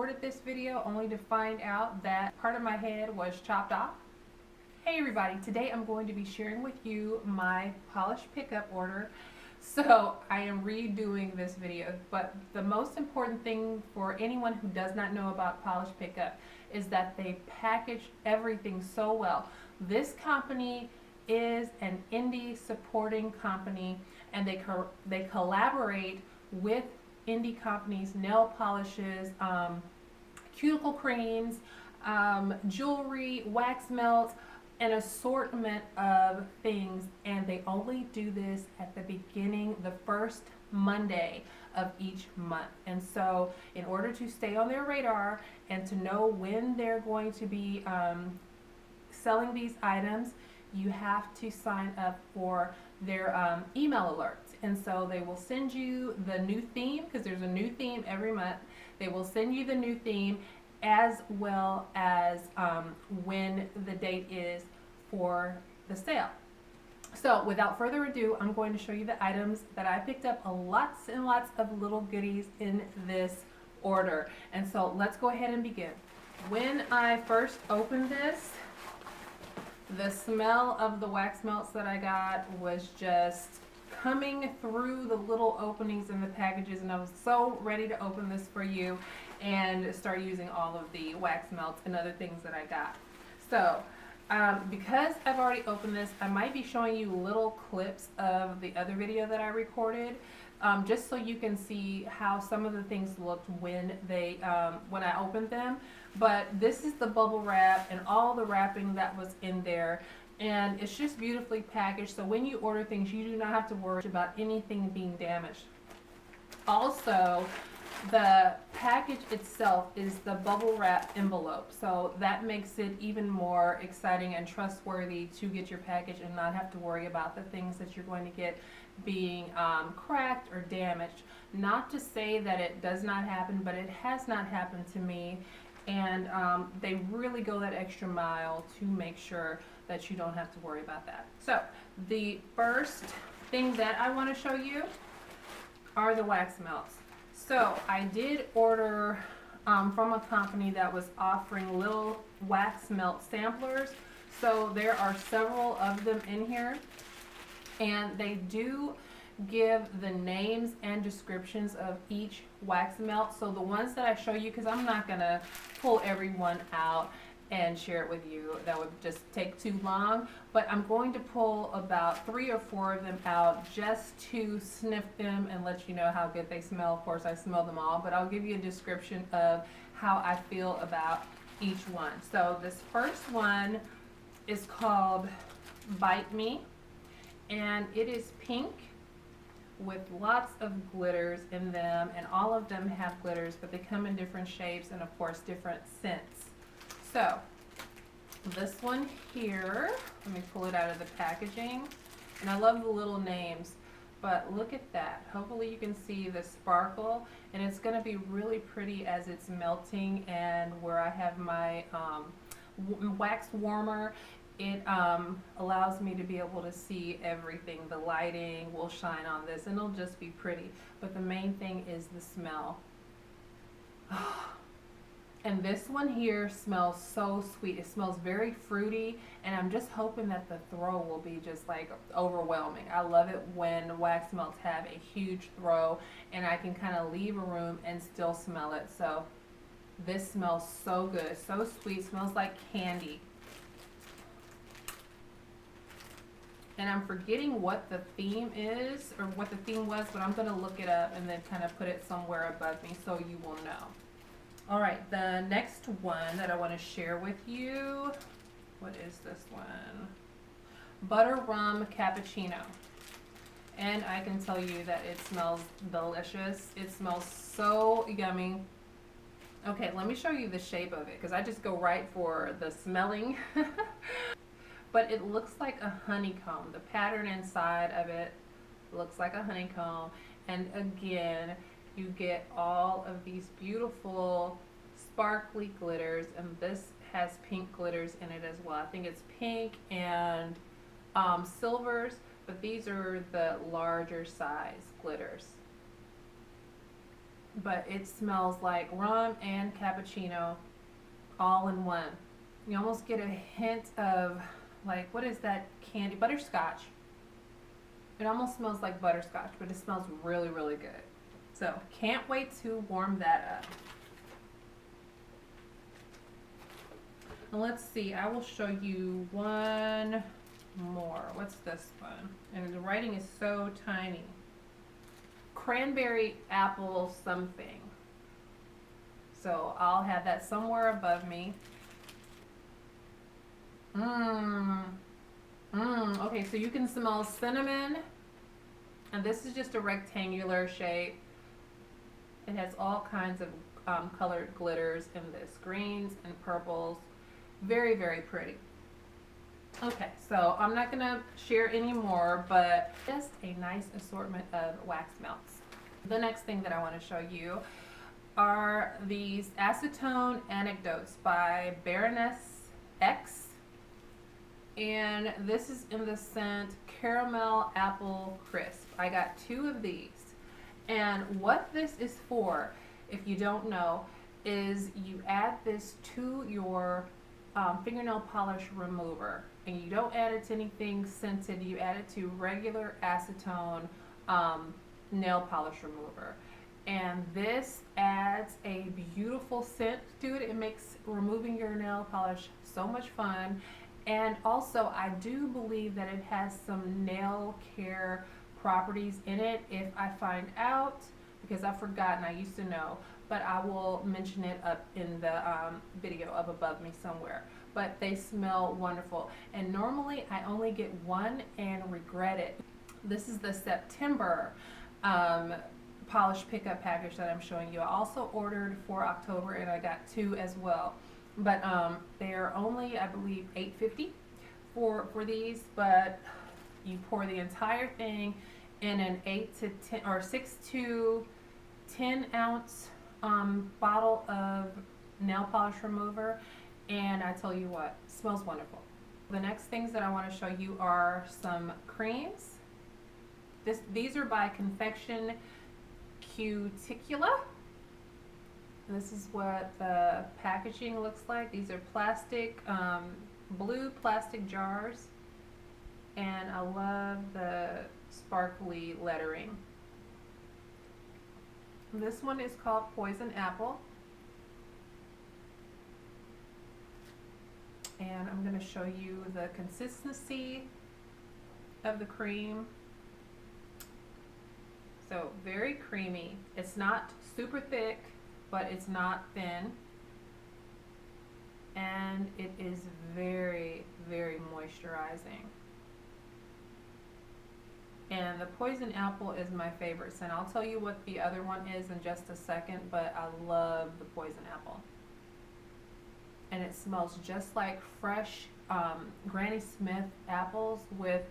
recorded this video only to find out that part of my head was chopped off. Hey everybody, today I'm going to be sharing with you my polish pickup order. So I am redoing this video, but the most important thing for anyone who does not know about polish pickup is that they package everything so well. This company is an indie supporting company, and they collaborate with indie companies, nail polishes, cuticle creams, jewelry, wax melts, an assortment of things, and they only do this at the beginning, the first Monday of each month. And so in order to stay on their radar and to know when they're going to be selling these items, you have to sign up for their email alerts. And so they will send you the new theme, because there's a new theme every month. They will send you the new theme as well as when the date is for the sale. So without further ado, I'm going to show you the items that I picked up. Lots and lots of little goodies in this order. And so let's go ahead and begin. When I first opened this, the smell of the wax melts that I got was just coming through the little openings in the packages, and I was so ready to open this for you and start using all of the wax melts and other things that I got. So because I've already opened this, I might be showing you little clips of the other video that I recorded, just so you can see how some of the things looked when I opened them. But this is the bubble wrap and all the wrapping that was in there, and it's just beautifully packaged, so when you order things you do not have to worry about anything being damaged. Also, the package itself is the bubble wrap envelope, so that makes it even more exciting and trustworthy to get your package and not have to worry about the things that you're going to get being cracked or damaged. Not to say that it does not happen, but it has not happened to me, and they really go that extra mile to make sure that you don't have to worry about that. So the first thing that I want to show you are the wax melts. So I did order from a company that was offering little wax melt samplers. So there are several of them in here, and they do give the names and descriptions of each wax melt. So the ones that I show you, because I'm not going to pull every one out and share it with you, that would just take too long, but I'm going to pull about 3 or 4 of them out just to sniff them and let you know how good they smell. Of course I smell them all, but I'll give you a description of how I feel about each one. So this first one is called Bite Me, and it is pink with lots of glitters in them, and all of them have glitters, but they come in different shapes and of course different scents. So this one here, let me pull it out of the packaging, and I love the little names, but look at that. Hopefully you can see the sparkle, and it's going to be really pretty as it's melting. And where I have my wax warmer, it allows me to be able to see everything. The lighting will shine on this and it'll just be pretty, but the main thing is the smell. And this one here smells so sweet. It smells very fruity, and I'm just hoping that the throw will be just like overwhelming. I love it when wax melts have a huge throw and I can kind of leave a room and still smell it. So this smells so good, so sweet, smells like candy. And I'm forgetting what the theme is, or what the theme was, but I'm going to look it up and then kind of put it somewhere above me so you will know. All right, the next one that I want to share with you, what is this one? Butter Rum Cappuccino. And I can tell you that it smells delicious. It smells so yummy. Okay, let me show you the shape of it, because I just go right for the smelling. But it looks like a honeycomb. The pattern inside of it looks like a honeycomb. And again, you get all of these beautiful sparkly glitters, and this has pink glitters in it as well. I think it's pink and silvers, but these are the larger size glitters. but it smells like rum and cappuccino all in one. You almost get a hint of, like, what is that candy? Butterscotch. It almost smells like butterscotch, but it smells really, really good. So can't wait to warm that up. And let's see, I will show you one more. What's this one? And the writing is so tiny. Cranberry apple something. So I'll have that somewhere above me. Okay, so you can smell cinnamon. And this is just a rectangular shape. It has all kinds of colored glitters in this. Greens and purples. Very, very pretty. Okay, so I'm not going to share any more, but just a nice assortment of wax melts. The next thing that I want to show you are these acetone anecdotes by Baroness X. And this is in the scent Caramel Apple Crisp. I got 2 of these. And what this is for, if you don't know, is you add this to your fingernail polish remover. And you don't add it to anything scented. You add it to regular acetone nail polish remover. And this adds a beautiful scent to it. It makes removing your nail polish so much fun. And also, I do believe that it has some nail care properties in it. If I find out, because I've forgotten, I used to know, but I will mention it up in the video up above me somewhere. But they smell wonderful. And normally, I only get one and regret it. This is the September polish pickup package that I'm showing you. I also ordered for October, and I got 2 as well. But they are only, I believe, $8.50 for these. But you pour the entire thing in an 6 to 10 ounce bottle of nail polish remover, and I tell you what, it smells wonderful. The next things that I want to show you are some creams. These are by Confection Cuticula. This is what the packaging looks like. These are plastic, blue plastic jars, and I love the sparkly lettering. This one is called Poison Apple. And I'm going to show you the consistency of the cream. So very creamy. It's not super thick, but it's not thin. And it is very, very moisturizing. And the Poison Apple is my favorite scent. I'll tell you what the other one is in just a second, but I love the Poison Apple. And it smells just like fresh Granny Smith apples with,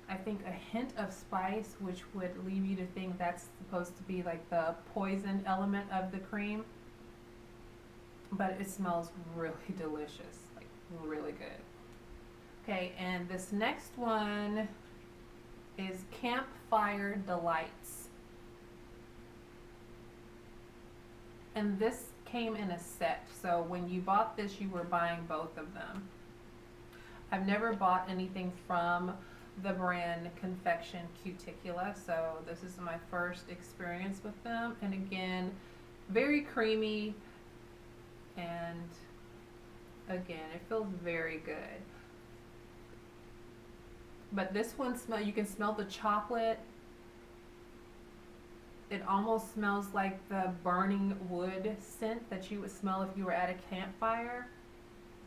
I think, a hint of spice, which would lead you to think that's supposed to be like the poison element of the cream. But it smells really delicious, like really good. Okay, and this next one is Campfire Delights. And this came in a set, so when you bought this, you were buying both of them. I've never bought anything from the brand Confection Cuticula, so this is my first experience with them. And again, very creamy, and again, it feels very good. But this one you can smell the chocolate. It almost smells like the burning wood scent that you would smell if you were at a campfire.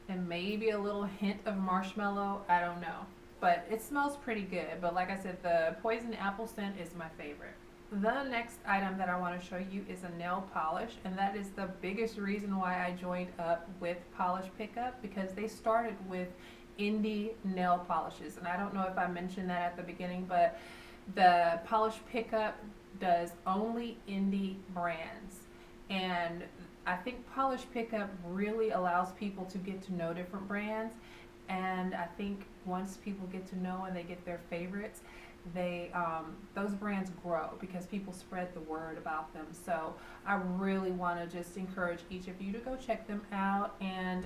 And maybe a little hint of marshmallow, I don't know. But it smells pretty good. But like I said, the Poison Apple scent is my favorite. The next item that I want to show you is a nail polish. And that is the biggest reason why I joined up with Polish Pickup, because they started with indie nail polishes. And I don't know if I mentioned that at the beginning, but the Polish Pickup does only indie brands. And I think Polish Pickup really allows people to get to know different brands. And I think once people get to know and they get their favorites, those brands grow because people spread the word about them. So I really want to just encourage each of you to go check them out and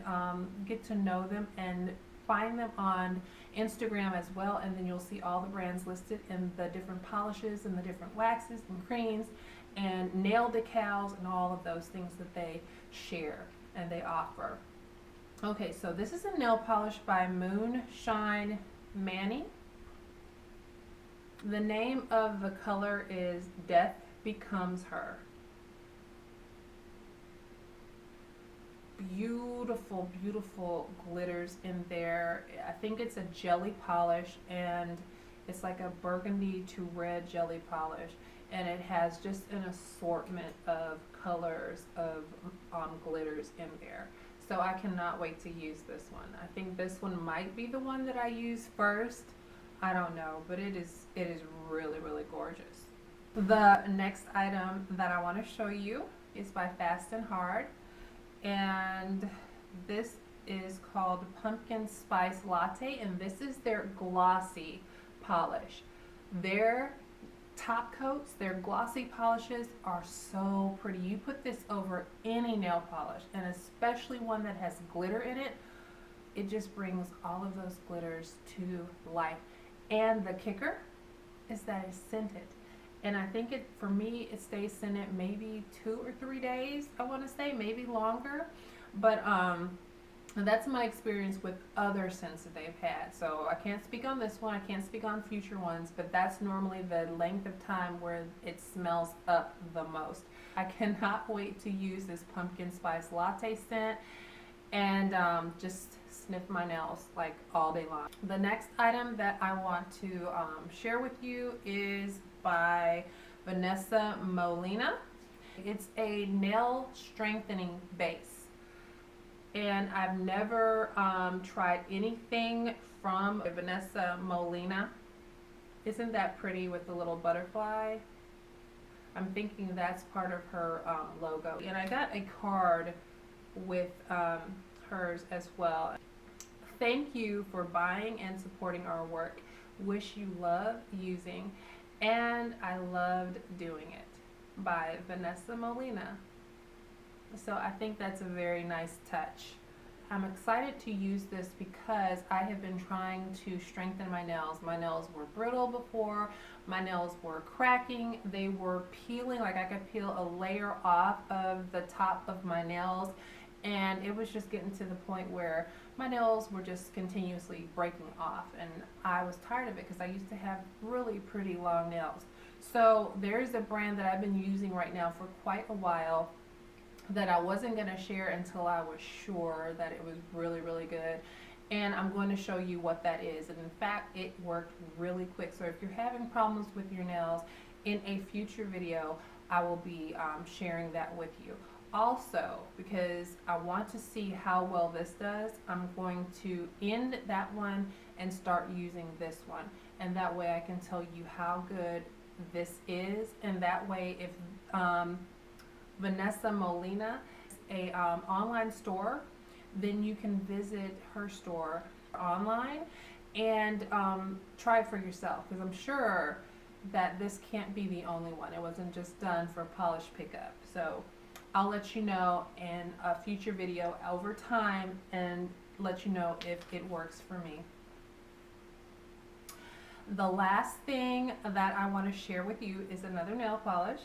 get to know them and find them on Instagram as well, and then you'll see all the brands listed and the different polishes and the different waxes and creams and nail decals and all of those things that they share and they offer. Okay, so this is a nail polish by Moonshine Manny. The name of the color is Death Becomes Her. Beautiful, beautiful glitters in there. I think it's a jelly polish, and it's like a burgundy to red jelly polish, and it has just an assortment of colors of glitters in there. So I cannot wait to use this one. I think this one might be the one that I use first. I don't know, but it is really, really gorgeous. The next item that I want to show you is by Fast and Hard, and this is called Pumpkin Spice Latte, and this is their glossy polish. Their top coats, their glossy polishes are so pretty. You put this over any nail polish, and especially one that has glitter in it, it just brings all of those glitters to life. And the kicker is that it's scented. And I think for me, it stays scented maybe 2 or 3 days, I want to say, maybe longer. But that's my experience with other scents that they've had. So I can't speak on this one, I can't speak on future ones, but that's normally the length of time where it smells up the most. I cannot wait to use this pumpkin spice latte scent and just sniff my nails like all day long. The next item that I want to share with you is by Vanessa Molina. It's a nail strengthening base, and I've never tried anything from Vanessa Molina. Isn't that pretty with the little butterfly? I'm thinking that's part of her logo. And I got a card with hers as well. Thank you for buying and supporting our work. Wish you love using, and I loved doing it, by Vanessa Molina. So I think that's a very nice touch. I'm excited to use this because I have been trying to strengthen my nails. My nails were brittle before, my nails were cracking, they were peeling, like I could peel a layer off of the top of my nails, and it was just getting to the point where my nails were just continuously breaking off, and I was tired of it because I used to have really pretty long nails. So there's a brand that I've been using right now for quite a while that I wasn't going to share until I was sure that it was really, really good. And I'm going to show you what that is. And in fact, it worked really quick. So if you're having problems with your nails, in a future video, I will be sharing that with you. Also, because I want to see how well this does, I'm going to end that one and start using this one. And that way I can tell you how good this is. And that way, if Vanessa Molina is a online store, then you can visit her store online and try it for yourself, because I'm sure that this can't be the only one. It wasn't just done for polish pickup. So I'll let you know in a future video over time and let you know if it works for me. The last thing that I want to share with you is another nail polish,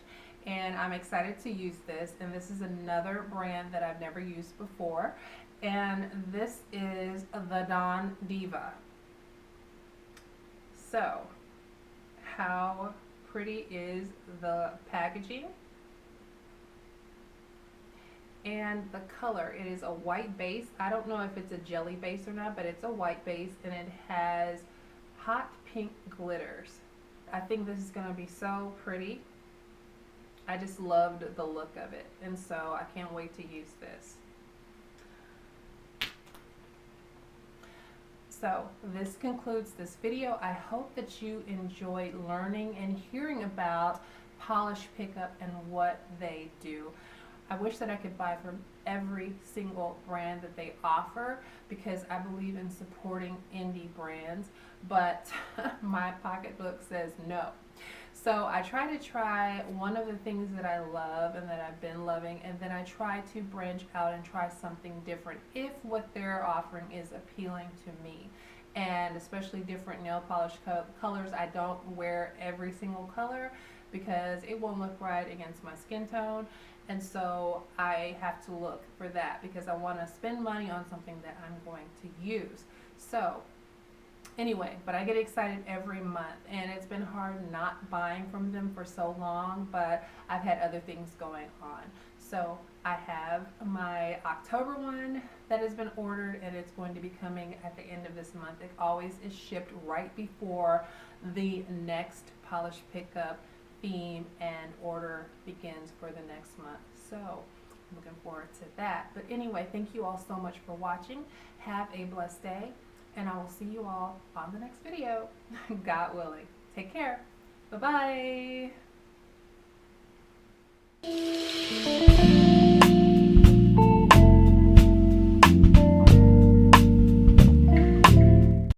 and I'm excited to use this, and this is another brand that I've never used before, and this is the Dawn Diva. So how pretty is the packaging? And the color, it is a white base. I don't know if it's a jelly base or not, but it's a white base, and it has hot pink glitters. I think this is going to be so pretty. I just loved the look of it, and so I can't wait to use this. So this concludes this video. I hope that you enjoyed learning and hearing about polish pickup and what they do. I wish that I could buy from every single brand that they offer because I believe in supporting indie brands, but my pocketbook says no. So I try to try one of the things that I love and that I've been loving, and then I try to branch out and try something different if what they're offering is appealing to me. And especially different nail polish colors. I don't wear every single color because it won't look right against my skin tone. And so I have to look for that because I want to spend money on something that I'm going to use. So anyway, but I get excited every month, and it's been hard not buying from them for so long, but I've had other things going on. So I have my October one that has been ordered, and it's going to be coming at the end of this month. It always is shipped right before the next polish pickup theme and order begins for the next month. So I'm looking forward to that. But anyway, thank you all so much for watching. Have a blessed day, and I will see you all on the next video, God willing. Take care. Bye-bye.